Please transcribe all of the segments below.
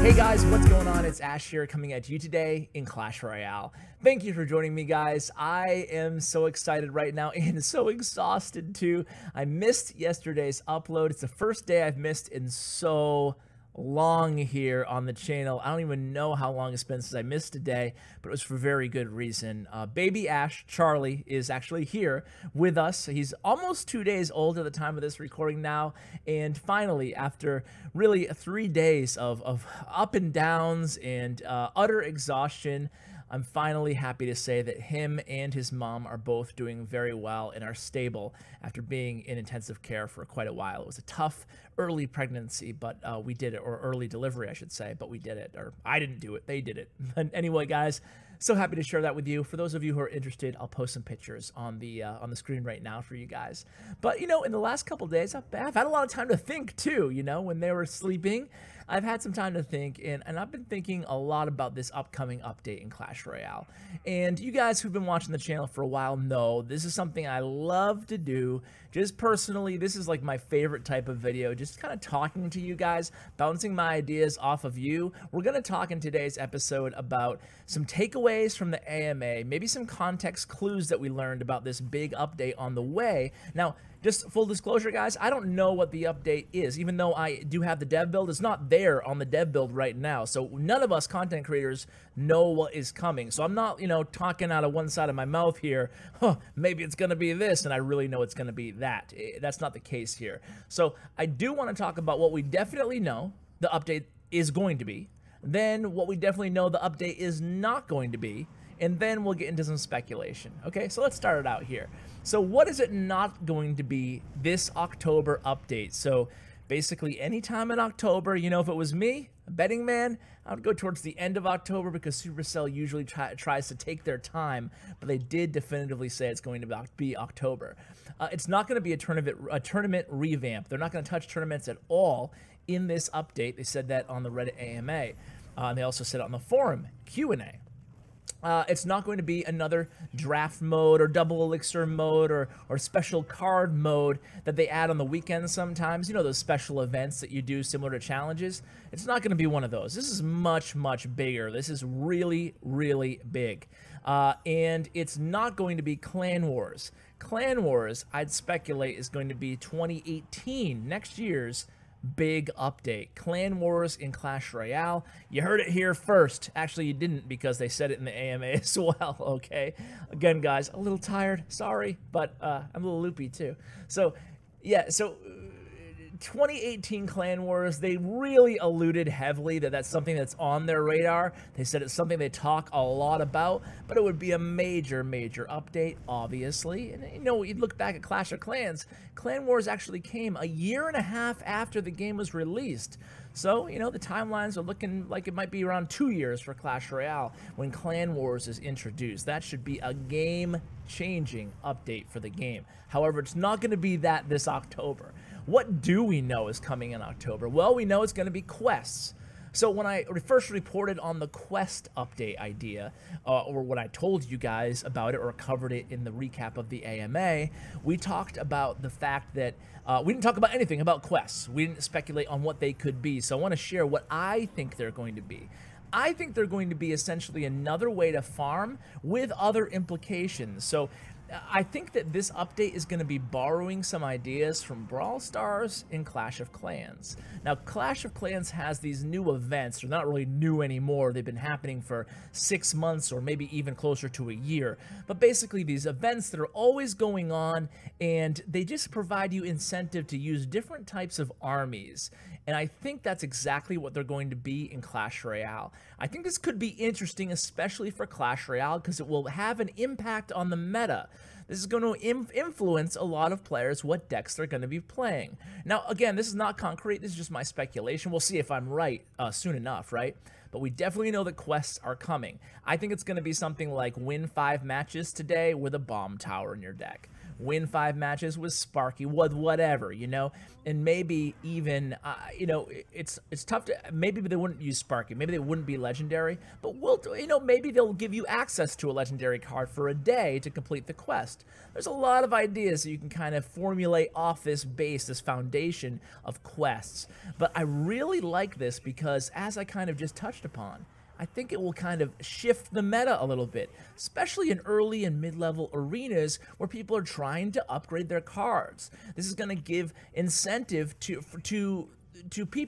Hey guys, what's going on? It's Ash here coming at you today in Clash Royale. Thank you for joining me, guys. I am so excited right now and so exhausted too. I missed yesterday's upload. It's the first day I've missed in so long here on the channel. I don't even know how long it's been since I missed a day, but it was for very good reason. Baby Ash, Charlie, is actually here with us. He's almost 2 days old at the time of this recording now, and finally, after really 3 days of up and downs and utter exhaustion, I'm finally happy to say that him and his mom are both doing very well and are stable after being in intensive care for quite a while. It was a tough early pregnancy, but we did it, or early delivery, I should say, but we did it. Or I didn't do it, they did it. But anyway, guys, so happy to share that with you. For those of you who are interested, I'll post some pictures on the screen right now for you guys. But, you know, in the last couple days, I've had a lot of time to think too, you know, when they were sleeping. I've had some time to think, and I've been thinking a lot about this upcoming update in Clash Royale. And you guys who've been watching the channel for a while know this is something I love to do. Just personally, this is like my favorite type of video, just kind of talking to you guys, bouncing my ideas off of you. We're going to talk in today's episode about some takeaways from the AMA, maybe some context clues that we learned about this big update on the way. Now, just full disclosure, guys, I don't know what the update is, even though I do have the dev build. It's not there on the dev build right now, so none of us content creators know what is coming. So I'm not, you know, talking out of one side of my mouth here, maybe it's going to be this, and I really know it's going to be that. That's not the case here. So I do want to talk about what we definitely know the update is going to be, then what we definitely know the update is not going to be, and then we'll get into some speculation. Okay, so let's start it out here. So what is it not going to be this October update? So basically anytime in October, you know, if it was me, a betting man, I would go towards the end of October because Supercell usually tries to take their time, but they did definitively say it's going to be October. It's not going to be a tournament revamp. They're not going to touch tournaments at all in this update. They said that on the Reddit AMA. And they also said it on the forum Q&A. It's not going to be another draft mode or double elixir mode or special card mode that they add on the weekends sometimes. You know, those special events that you do similar to challenges. It's not going to be one of those. This is much, much bigger. This is really, really big. And it's not going to be Clan Wars. Clan Wars, I'd speculate, is going to be 2018, next year's big update. Clan Wars in Clash Royale. You heard it here first. Actually, you didn't, because they said it in the AMA as well, okay? Again, guys, a little tired, sorry, but I'm a little loopy too. So, yeah, so 2018 Clan Wars, they really alluded heavily that that's something that's on their radar. They said it's something they talk a lot about, but it would be a major, major update, obviously. And, you know, you'd look back at Clash of Clans, Clan Wars actually came a year and a half after the game was released. So, you know, the timelines are looking like it might be around 2 years for Clash Royale when Clan Wars is introduced. That should be a game-changing update for the game. However, it's not going to be that this October. What do we know is coming in October? Well, we know it's going to be quests. So when I first reported on the quest update idea, or when I told you guys about it or covered it in the recap of the AMA, we talked about the fact that we didn't talk about anything about quests. We didn't speculate on what they could be. So I want to share what I think they're going to be. I think they're going to be essentially another way to farm with other implications. So I think that this update is going to be borrowing some ideas from Brawl Stars and Clash of Clans. Now, Clash of Clans has these new events. They're not really new anymore. They've been happening for 6 months or maybe even closer to a year. But basically, these events that are always going on, and they just provide you incentive to use different types of armies. And I think that's exactly what they're going to be in Clash Royale. I think this could be interesting, especially for Clash Royale, because it will have an impact on the meta. This is going to influence a lot of players what decks they're going to be playing. Now, again, this is not concrete. This is just my speculation. We'll see if I'm right soon enough, right? But we definitely know that quests are coming. I think it's going to be something like win 5 matches today with a bomb tower in your deck. win 5 matches with Sparky, whatever, you know, and maybe even, you know, it's tough to, maybe they wouldn't use Sparky, maybe they wouldn't be legendary, but you know, maybe they'll give you access to a legendary card for a day to complete the quest. There's a lot of ideas that you can kind of formulate off this base, this foundation of quests, but I really like this because, as I kind of just touched upon, I think it will kind of shift the meta a little bit, especially in early and mid-level arenas where people are trying to upgrade their cards. This is going to give incentive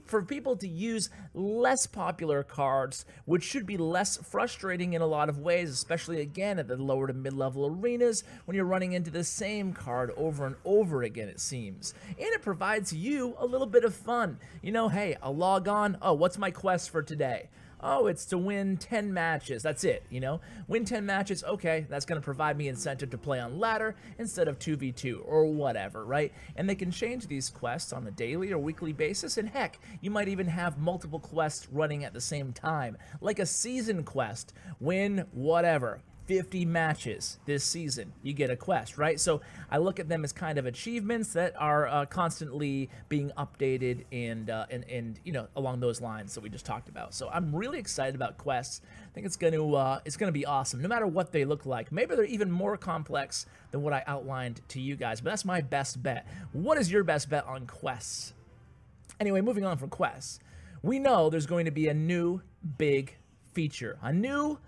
for people to use less popular cards, which should be less frustrating in a lot of ways, especially again at the lower to mid-level arenas when you're running into the same card over and over again, it seems. And it provides you a little bit of fun. You know, hey, I'll log on. Oh, what's my quest for today? Oh, it's to win 10 matches. That's it, you know? Win 10 matches, okay, that's going to provide me incentive to play on ladder instead of 2v2 or whatever, right? And they can change these quests on a daily or weekly basis, and heck, you might even have multiple quests running at the same time, like a season quest. Win whatever. 50 matches this season, you get a quest, right? So I look at them as kind of achievements that are constantly being updated and you know, along those lines that we just talked about. So I'm really excited about quests. I think it's going to be awesome, no matter what they look like. Maybe they're even more complex than what I outlined to you guys, but that's my best bet. What is your best bet on quests? Anyway, moving on from quests, we know there's going to be a new big feature, a new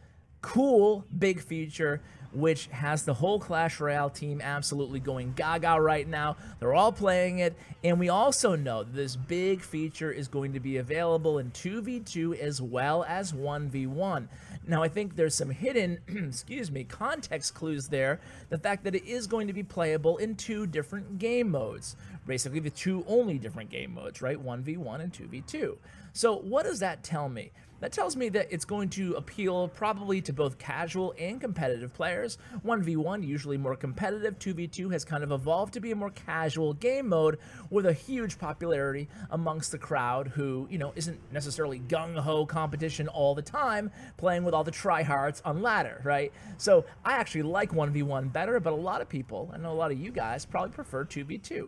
cool big feature which has the whole Clash Royale team absolutely going gaga right now. They're all playing it, and we also know that this big feature is going to be available in 2v2 as well as 1v1. Now, I think there's some hidden, excuse me, context clues there. The fact that it is going to be playable in 2 different game modes. Basically, the 2 only different game modes, right? 1v1 and 2v2. So what does that tell me? That tells me that it's going to appeal probably to both casual and competitive players. 1v1 usually more competitive, 2v2 has kind of evolved to be a more casual game mode with a huge popularity amongst the crowd who, you know, isn't necessarily gung-ho competition all the time, playing with all the tryhards on ladder, right? So I actually like 1v1 better, but a lot of people, I know a lot of you guys, probably prefer 2v2.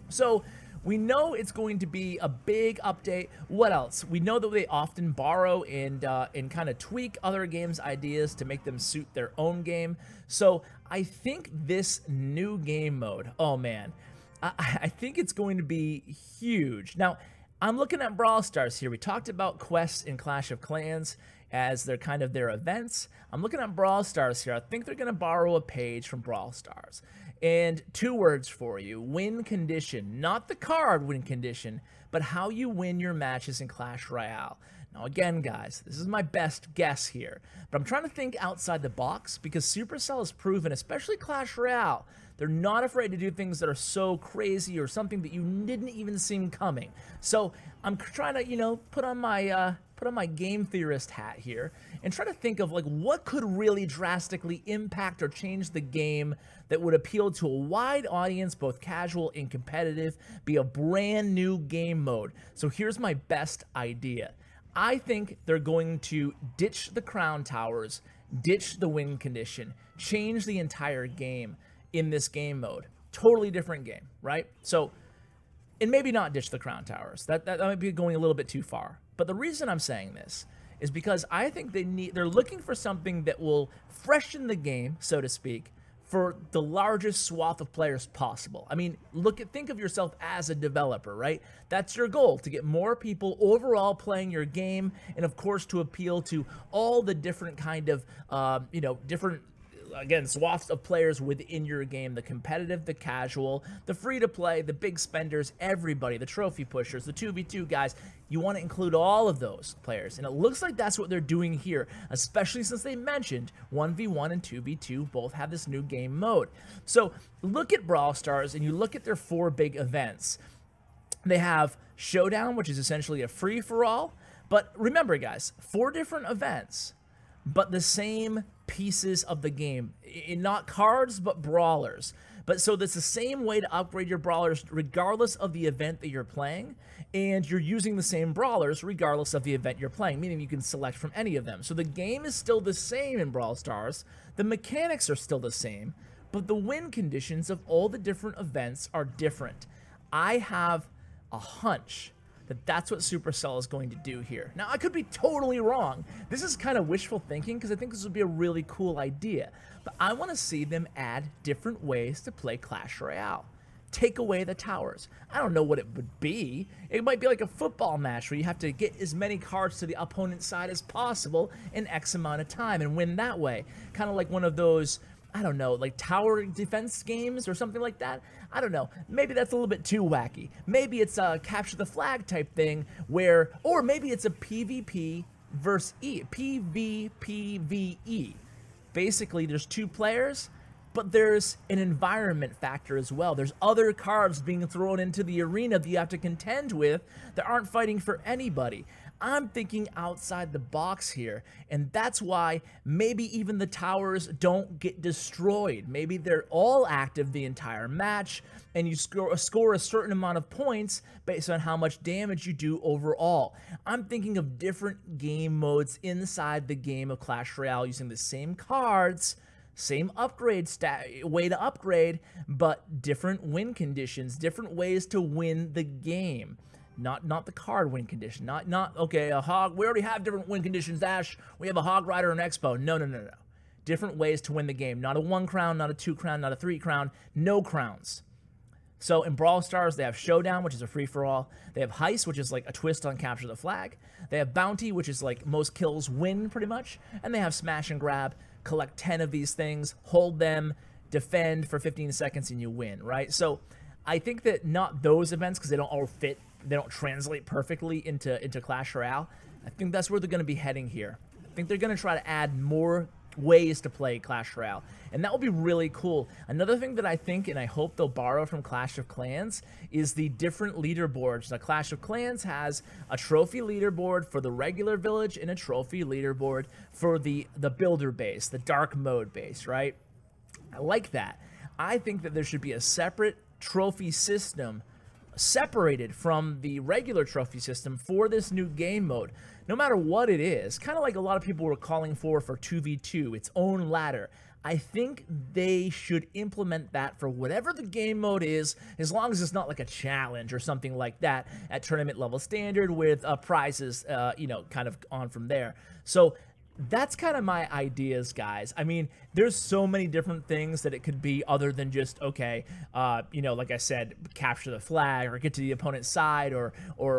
So we know it's going to be a big update. What else? We know that they often borrow and kind of tweak other games' ideas to make them suit their own game. So I think this new game mode, oh man, I think it's going to be huge. Now, I'm looking at Brawl Stars here. We talked about quests in Clash of Clans as they're kind of their events. I'm looking at Brawl Stars here. I think they're going to borrow a page from Brawl Stars. And 2 words for you: win condition. Not the card win condition, but how you win your matches in Clash Royale. Now again, guys, this is my best guess here, but I'm trying to think outside the box because Supercell has proven, especially Clash Royale, they're not afraid to do things that are so crazy or something that you didn't even see coming. So I'm trying to, you know, put on my game theorist hat here and try to think of like what could really drastically impact or change the game that would appeal to a wide audience, both casual and competitive, be a brand new game mode. So here's my best idea. I think they're going to ditch the crown towers, ditch the win condition, change the entire game in this game mode. Totally different game, right? So, and maybe not ditch the crown towers. That might be going a little bit too far. But the reason I'm saying this is because I think they're looking for something that will freshen the game, so to speak, for the largest swath of players possible. I mean, think of yourself as a developer, right? That's your goal, to get more people overall playing your game, and of course to appeal to all the different kind of, different, again, swaths of players within your game: the competitive, the casual, the free-to-play, the big spenders, everybody, the trophy pushers, the 2v2 guys. You want to include all of those players, and it looks like that's what they're doing here, especially since they mentioned 1v1 and 2v2 both have this new game mode. So look at Brawl Stars, and you look at their 4 big events. They have Showdown, which is essentially a free-for-all, but remember, guys, 4 different events, but the same pieces of the game, not cards, but brawlers. But so that's the same way to upgrade your brawlers regardless of the event that you're playing, and you're using the same brawlers regardless of the event you're playing, meaning you can select from any of them. So the game is still the same in Brawl Stars, the mechanics are still the same, but the win conditions of all the different events are different. I have a hunch that that's what Supercell is going to do here. Now, I could be totally wrong. This is kind of wishful thinking because I think this would be a really cool idea, but I want to see them add different ways to play Clash Royale. Take away the towers. I don't know what it would be. It might be like a football match where you have to get as many cards to the opponent's side as possible in X amount of time and win that way. Kind of like one of those, I don't know, like tower defense games or something like that. I don't know. Maybe that's a little bit too wacky. Maybe it's a capture the flag type thing where, or maybe it's a PvP versus PvPvE. Basically, there's two players, but there's an environment factor as well. There's other cards being thrown into the arena that you have to contend with that aren't fighting for anybody. I'm thinking outside the box here, and that's why maybe even the towers don't get destroyed. Maybe they're all active the entire match, and you score a certain amount of points based on how much damage you do overall. I'm thinking of different game modes inside the game of Clash Royale using the same cards, same upgrade way to upgrade, but different win conditions, different ways to win the game. Not the card win condition. Not okay, a hog. We already have different win conditions, Ash. We have a hog rider and expo. No. Different ways to win the game. Not a 1 crown, not a 2 crown, not a 3 crown. No crowns. So in Brawl Stars, they have Showdown, which is a free-for-all. They have Heist, which is like a twist on Capture the Flag. They have Bounty, which is like most kills win, pretty much. And they have Smash and Grab. Collect 10 of these things, hold them, defend for 15 seconds, and you win, right? So I think that not those events, because they don't all fit, they don't translate perfectly into Clash Royale. I think that's where they're going to be heading here. I think they're going to try to add more ways to play Clash Royale, and that will be really cool. Another thing that I think and I hope they'll borrow from Clash of Clans is the different leaderboards. Now, Clash of Clans has a trophy leaderboard for the regular village and a trophy leaderboard for the builder base, the dark mode base, right? I like that. I think that there should be a separate trophy system separated from the regular trophy system for this new game mode, no matter what it is. Kind of like a lot of people were calling for 2v2, its own ladder. I think they should implement that for whatever the game mode is, as long as it's not like a challenge or something like that at tournament level standard with prizes, you know, kind of on from there. So that's kind of my ideas, guys. I mean, there's so many different things that it could be other than just, okay, you know, like I said, capture the flag or get to the opponent's side, or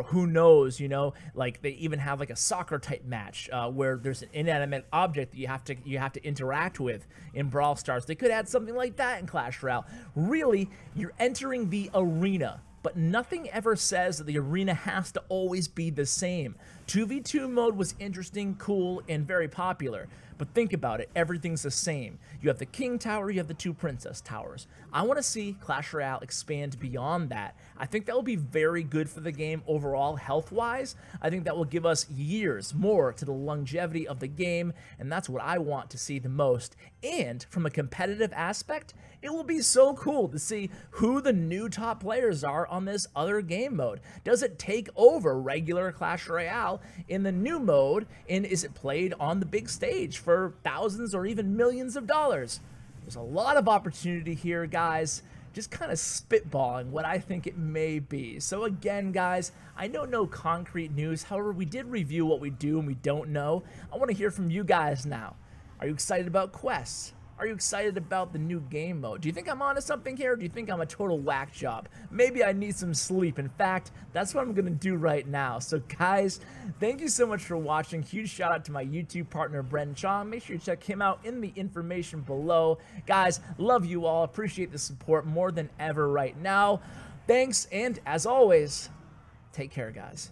who knows, you know, like they even have like a soccer type match where there's an inanimate object that you have to interact with in Brawl Stars. They could add something like that in Clash Royale. Really, you're entering the arena, but nothing ever says that the arena has to always be the same. 2v2 mode was interesting, cool, and very popular. But think about it, everything's the same. You have the King Tower, you have the 2 Princess Towers. I want to see Clash Royale expand beyond that. I think that will be very good for the game overall, health-wise. I think that will give us years more to the longevity of the game, and that's what I want to see the most. And from a competitive aspect, it will be so cool to see who the new top players are on this other game mode. Does it take over regular Clash Royale in the new mode, and is it played on the big stage for thousands or even millions of dollars? There's a lot of opportunity here, guys. Just kind of spitballing what I think it may be. So again, guys, I know no concrete news. However, we did review what we do and we don't know. I want to hear from you guys now. Are you excited about quests? Are you excited about the new game mode? Do you think I'm onto something here, or do you think I'm a total whack job? Maybe I need some sleep. In fact, that's what I'm going to do right now. So guys, thank you so much for watching. Huge shout out to my YouTube partner, Bren Chong. Make sure you check him out in the information below. Guys, love you all. Appreciate the support more than ever right now. Thanks, and as always, take care, guys.